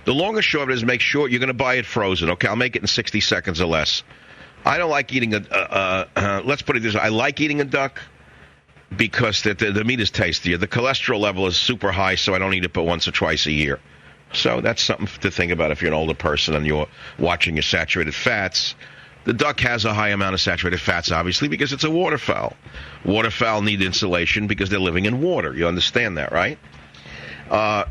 The long and short of it is make sure you're going to buy it frozen. Okay, I'll make it in 60 seconds or less. I don't like eating let's put it this way. I like eating a duck because the meat is tastier. The cholesterol level is super high, so I don't eat it but once or twice a year. So that's something to think about if you're an older person and you're watching your saturated fats. The duck has a high amount of saturated fats, obviously, because it's a waterfowl. Waterfowl need insulation because they're living in water. You understand that, right?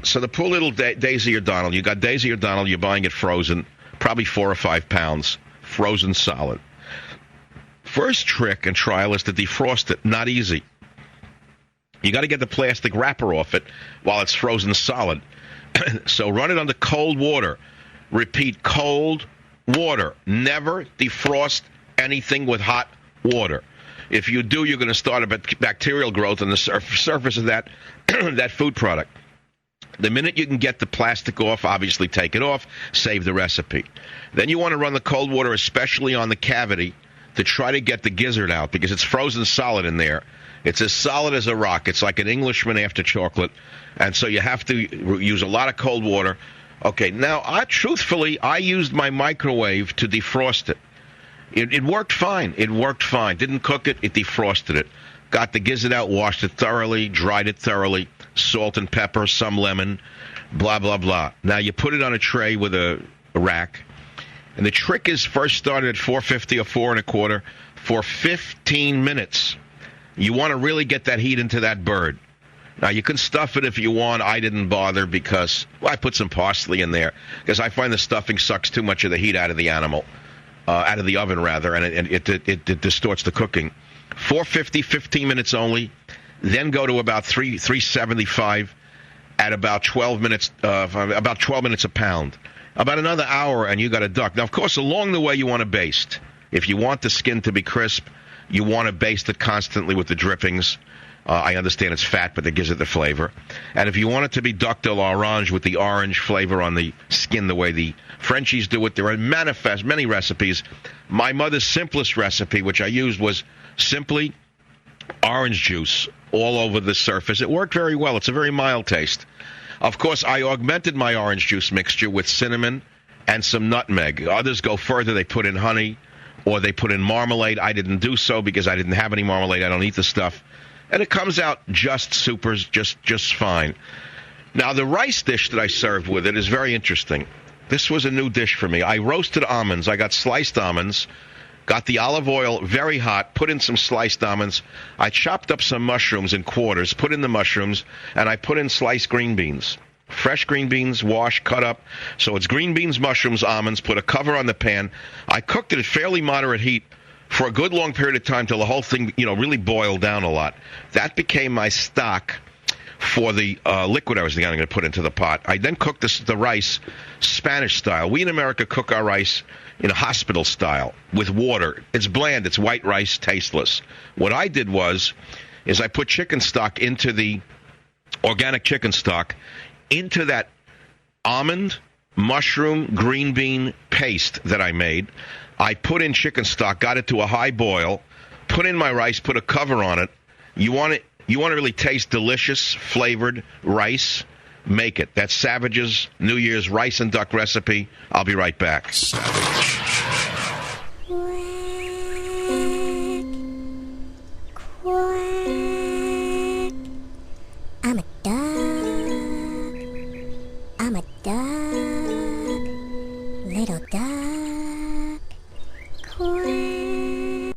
So the poor little Daisy O'Donnell, you got Daisy O'Donnell, you're buying it frozen, probably 4 or 5 pounds, frozen solid. First trick and trial is to defrost it. Not easy. You got to get the plastic wrapper off it while it's frozen solid. So run it under cold water. Repeat, cold water. Never defrost anything with hot water. If you do, you're going to start a bacterial growth on the surface of that that food product. The minute you can get the plastic off, obviously take it off, save the recipe. Then you want to run the cold water, especially on the cavity, to try to get the gizzard out because it's frozen solid in there. It's as solid as a rock. It's like an Englishman after chocolate. And so you have to use a lot of cold water. Okay, now, truthfully, I used my microwave to defrost it. It worked fine. It worked fine. Didn't cook it. It defrosted it. Got the gizzard out, washed it thoroughly, dried it thoroughly, salt and pepper, some lemon, blah, blah, blah. Now, you put it on a tray with a rack. And the trick is first started at 450 or 4 1/4 for 15 minutes. You want to really get that heat into that bird. Now, you can stuff it if you want. I didn't bother because, well, I put some parsley in there because I find the stuffing sucks too much of the heat out of the animal, out of the oven, rather, and it distorts the cooking. 450, 15 minutes only. Then go to about 375 at about 12 minutes a pound. About another hour, and you got a duck. Now, of course, along the way, you want to baste. If you want the skin to be crisp, you want to baste it constantly with the drippings. I understand it's fat, but it gives it the flavor. And if you want it to be duck de l'orange with the orange flavor on the skin, the way the Frenchies do it, there are many recipes. My mother's simplest recipe, which I used, was simply orange juice all over the surface. It worked very well. It's a very mild taste. Of course, I augmented my orange juice mixture with cinnamon and some nutmeg. Others go further. They put in honey or they put in marmalade. I didn't do so because I didn't have any marmalade. I don't eat the stuff. And it comes out just super, just fine. Now, the rice dish that I served with it is very interesting. This was a new dish for me. I roasted almonds. I got sliced almonds, got the olive oil very hot, put in some sliced almonds. I chopped up some mushrooms in quarters, put in the mushrooms, and I put in sliced green beans. Fresh green beans, washed, cut up. So it's green beans, mushrooms, almonds, put a cover on the pan. I cooked it at fairly moderate heat for a good long period of time till the whole thing, really boiled down a lot. That became my stock for the liquid I was going to put into the pot. I then cooked the rice Spanish style. We in America cook our rice in a hospital style with water. It's bland. It's white rice, tasteless. What I did is I put chicken stock into the organic chicken stock into that almond, mushroom, green bean paste that I made. I put in chicken stock, got it to a high boil, put in my rice, put a cover on it. You want to really taste delicious, flavored rice? Make it. That's Savage's New Year's rice and duck recipe. I'll be right back. Savage. I'm a duck. I'm a duck.